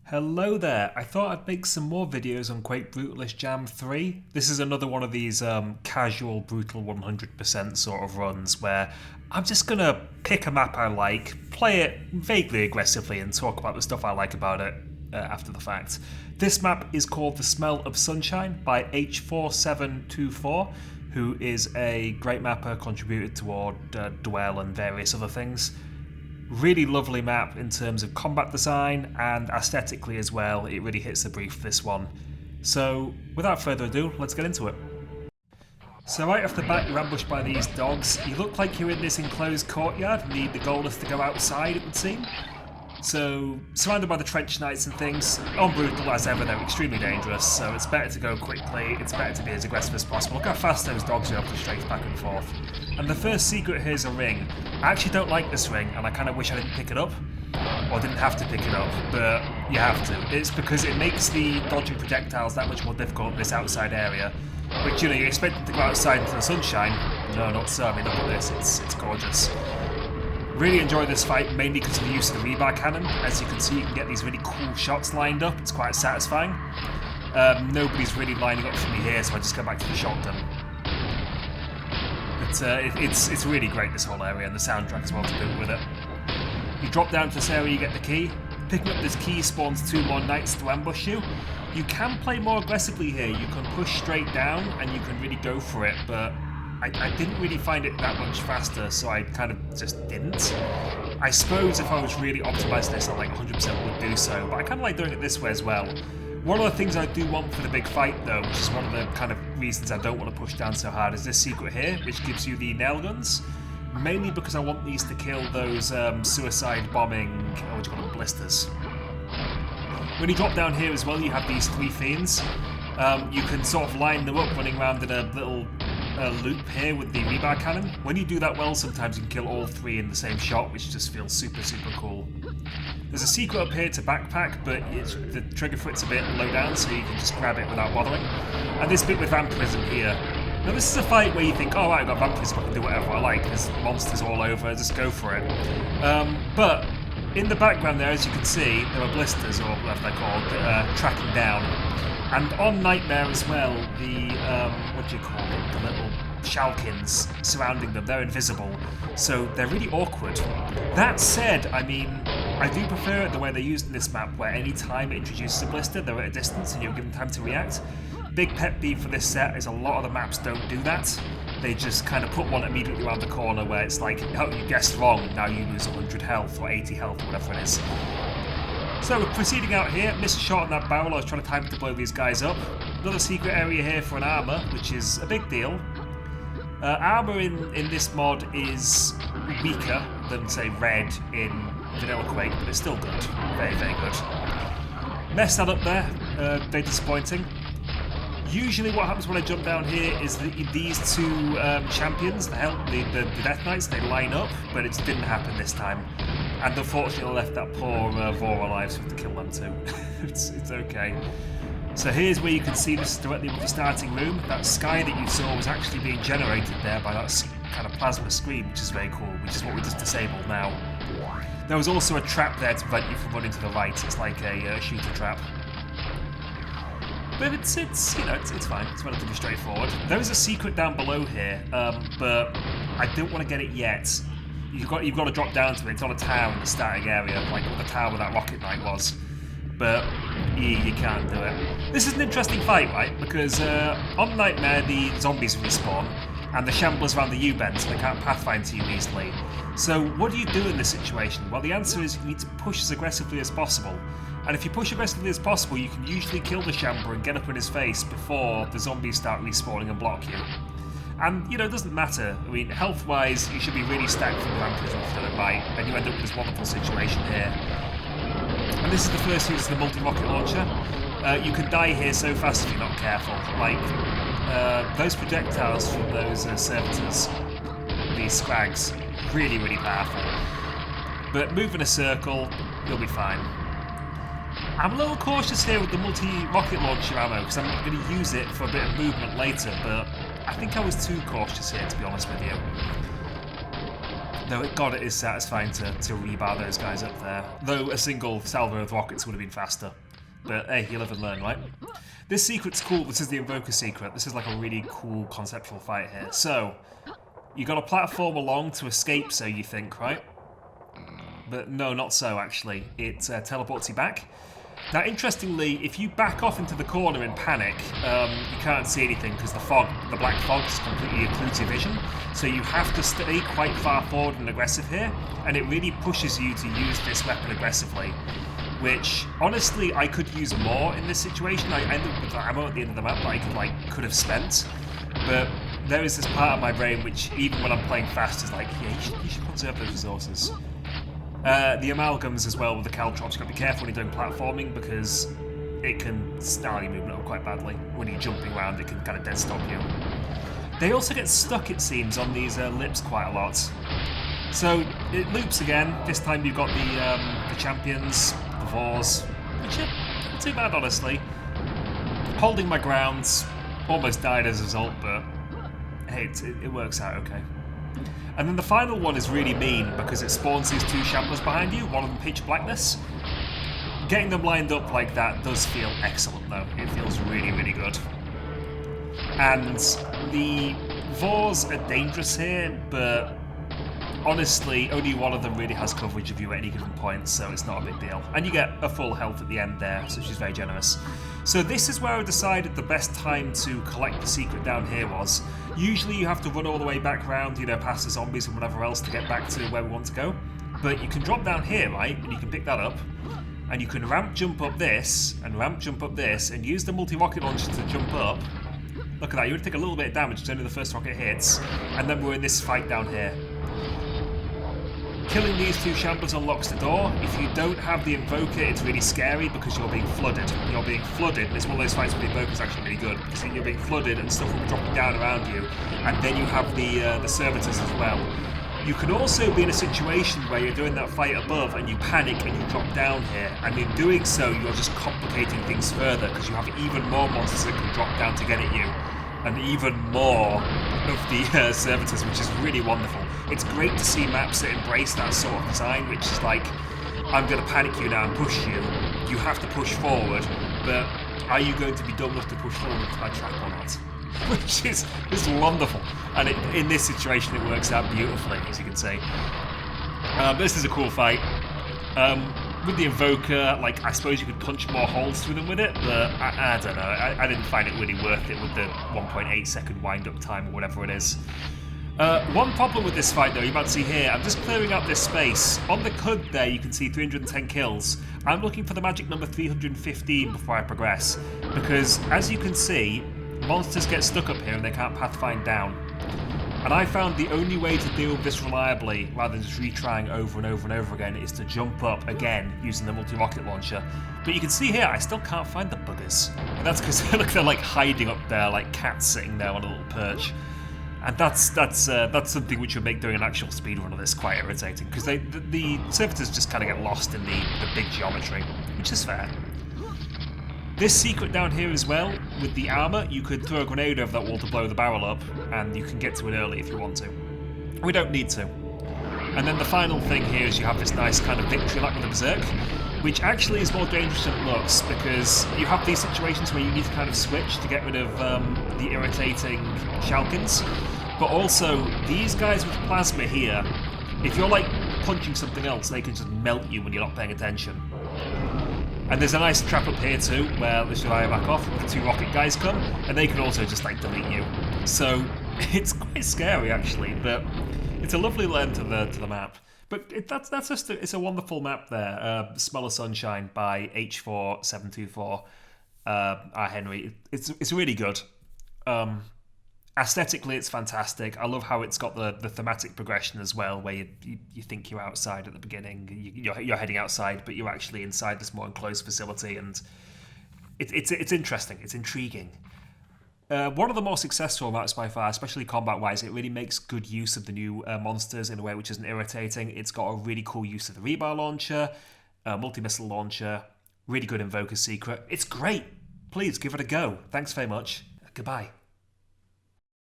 Hello there, I thought I'd make some more videos on Quake Brutalist Jam III. This is another one of these casual, brutal 100% sort of runs where I'm just gonna pick a map I like, play it vaguely aggressively and talk about the stuff I like about it after the fact. This map is called The Smell of Sunshine by h4724, who is a great mapper, contributed toward Dwell and various other things. Really lovely map in terms of combat design and aesthetically as well. It really hits the brief, this one. So without further ado, let's get into it. So right off the bat, you're ambushed by these dogs. You look like you're in this enclosed courtyard. The goal is to go outside, it would seem. So, surrounded by the trench knights and things, unbrutal as ever, they're extremely dangerous, so it's better to go quickly, it's better to be as aggressive as possible. Look how fast those dogs are able to strafe back and forth. And the first secret here is a ring. I actually don't like this ring, and I kind of wish I didn't pick it up, or didn't have to pick it up, but you have to. It's because it makes the dodging projectiles that much more difficult in this outside area, which, you know, you expect them to go outside into the sunshine. No, not so. I mean, look at this, it's gorgeous. Really enjoy this fight, mainly because of the use of the rebar cannon. As you can see, you can get these really cool shots lined up. It's quite satisfying. Nobody's really lining up for me here, so I just go back to the shotgun. But it's really great, this whole area, and the soundtrack as well to boot with it. You drop down to this area, you get the key. Picking up this key spawns 2 more knights to ambush you. You can play more aggressively here. You can push straight down, and you can really go for it, but I didn't really find it that much faster, so I kind of just didn't. I suppose if I was really optimising this, I like 100% would do so, but I kind of like doing it this way as well. One of the things I do want for the big fight though, which is one of the kind of reasons I don't want to push down so hard, is this secret here, which gives you the nail guns. Mainly because I want these to kill those suicide bombing, what do you call them, blisters. When you drop down here as well, you have these 3 fiends. You can sort of line them up running around in a little loop here with the rebar cannon. When you do that well, sometimes you can kill all 3 in the same shot, which just feels super cool. There's a secret up here to backpack, but the trigger for it's a bit low down, so you can just grab it without bothering. And this bit with vampirism here. Now this is a fight where you think, oh right, I've got vampirism, I can do whatever I like, there's monsters all over, just go for it. But in the background there, as you can see, there are blisters, or whatever they're called, tracking down. And on Nightmare as well, the, what do you call them, the little shalkins surrounding them, they're invisible, so they're really awkward. That said, I mean, I do prefer it the way they're used in this map, where any time it introduces a blister, they're at a distance and you're given time to react. Big pet peeve for this set is a lot of the maps don't do that. They just kind of put one immediately around the corner where it's like, oh, you guessed wrong, now you lose 100 health or 80 health or whatever it is. So we're proceeding out here, missed a shot on that barrel, I was trying to time it to blow these guys up. Another secret area here for an armour, which is a big deal. Armour in this mod is weaker than, say, red in Vanilla Quake, but it's still good. Very good. Messed that up there, very disappointing. Usually what happens when I jump down here is that these 2 champions, the Death Knights, they line up, but it didn't happen this time. And unfortunately I left that poor Vor alive, so I have to kill them too. it's okay. So here's where you can see this directly with the starting room. That sky that you saw was actually being generated there by that kind of plasma screen, which is very cool, which is what we just disabled now. There was also a trap there to prevent you from running to the right. It's like a shooter trap. But it's you know, it's fine. It's relatively straightforward. There is a secret down below here, but I don't want to get it yet. You've got to drop down to it. It's on a tower in the starting area, like the tower where that rocket knight was. But you can't do it. This is an interesting fight, right? Because on Nightmare, the zombies respawn, and the shamblers around the U-bend, so they can't pathfind to you easily. So what do you do in this situation? Well, the answer is you need to push as aggressively as possible. And if you push aggressively as possible, you can usually kill the shambler and get up in his face before the zombies start respawning and block you. And, you know, it doesn't matter. I mean, health-wise, you should be really stacked from the vampirism if you do it right, and you end up with this wonderful situation here. And this is the first use of the multi-rocket launcher. You can die here so fast if you're not careful. Like, those projectiles from those servitors, these scrags, really powerful. But move in a circle, you'll be fine. I'm a little cautious here with the multi-rocket launcher ammo, because I'm going to use it for a bit of movement later, but I think I was too cautious here, to be honest with you. Though, God, it is satisfying to rebar those guys up there. Though a single salvo of rockets would have been faster. But hey, you live and learn, right? This secret's cool. This is the invoker secret. This is like a really cool conceptual fight here. So, you got to platform along to escape, so you think, right? But no, not so, actually. It teleports you back. Now, interestingly, if you back off into the corner in panic, you can't see anything because the black fog is completely occludes your vision. So you have to stay quite far forward and aggressive here, and it really pushes you to use this weapon aggressively. Which, honestly, I could use more in this situation. I end up with ammo at the end of the map that I could have spent. But there is this part of my brain which, even when I'm playing fast, is like, yeah, you should conserve those resources. The amalgams as well with the caltrops, you've got to be careful when you're doing platforming because it can style your movement up quite badly. When you're jumping around, it can kind of dead stop you. They also get stuck, it seems, on these lips quite a lot. So it loops again. This time you've got the champions, the Vors, which are not too bad, honestly. Holding my grounds, almost died as a result, but hey, it works out okay. And then the final one is really mean because it spawns these two shamblers behind you, one of them pitch blackness. Getting them lined up like that does feel excellent though. It feels really, really good. And the Vors are dangerous here, but honestly, only one of them really has coverage of you at any given point, so it's not a big deal. And you get a full health at the end there, so she's very generous. So this is where I decided the best time to collect the secret down here was. Usually you have to run all the way back around, you know, past the zombies and whatever else to get back to where we want to go. But you can drop down here, right, and you can pick that up. And you can ramp jump up this, and ramp jump up this, and use the multi-rocket launcher to jump up. Look at that, you would take a little bit of damage as only the first rocket hits, and then we're in this fight down here. Killing these two shamblers unlocks the door. If you don't have the invoker, it's really scary because you're being flooded. You're being flooded, and it's one of those fights where the invoker's actually really good because you're being flooded and stuff will be dropping down around you, and then you have the servitors as well. You can also be in a situation where you're doing that fight above and you panic and you drop down here, and in doing so you're just complicating things further because you have even more monsters that can drop down to get at you, and even more of the servitors, which is really wonderful. It's great to see maps that embrace that sort of design, which is like, I'm going to panic you now and push you. You have to push forward, but are you going to be dumb enough to push forward to my trap or not? Which is wonderful. And in this situation, it works out beautifully, as you can see. This is a cool fight. With the invoker, like, I suppose you could punch more holes through them with it, but I don't know. I didn't find it really worth it with the 1.8 second wind-up time or whatever it is. One problem with this fight, though, you might see here, I'm just clearing up this space. On the HUD there, you can see 310 kills. I'm looking for the magic number 315 before I progress, because, as you can see, monsters get stuck up here and they can't pathfind down. And I found the only way to deal with this reliably, rather than just retrying over and over and over again, is to jump up again using the multi-rocket launcher. But you can see here, I still can't find the buggers. And that's because they're like hiding up there, like cats sitting there on a little perch. And that's something which would make doing an actual speedrun of this quite irritating, because the servitors just kind of get lost in the big geometry, which is fair. This secret down here as well, with the armour, you could throw a grenade over that wall to blow the barrel up, and you can get to it early if you want to. We don't need to. And then the final thing here is you have this nice kind of victory lap with the Berserk, which actually is more dangerous than it looks, because you have these situations where you need to kind of switch to get rid of the irritating Shalkins. But also, these guys with plasma here, if you're like punching something else, they can just melt you when you're not paying attention. And there's a nice trap up here too, where this should I back off, the two rocket guys come, and they can also just like delete you. So it's quite scary actually, but it's a lovely learn to the map. But that's just it's a wonderful map there. Smell of Sunshine by h4724. Henry. It's really good. Aesthetically, it's fantastic. I love how it's got the thematic progression as well, where you think you're outside at the beginning, you're heading outside, but you're actually inside this more enclosed facility, and it's interesting, it's intriguing. One of the more successful maps by far, especially combat-wise. It really makes good use of the new monsters in a way which isn't irritating. It's got a really cool use of the rebar launcher, multi-missile launcher, really good invoker secret. It's great. Please give it a go. Thanks very much. Goodbye.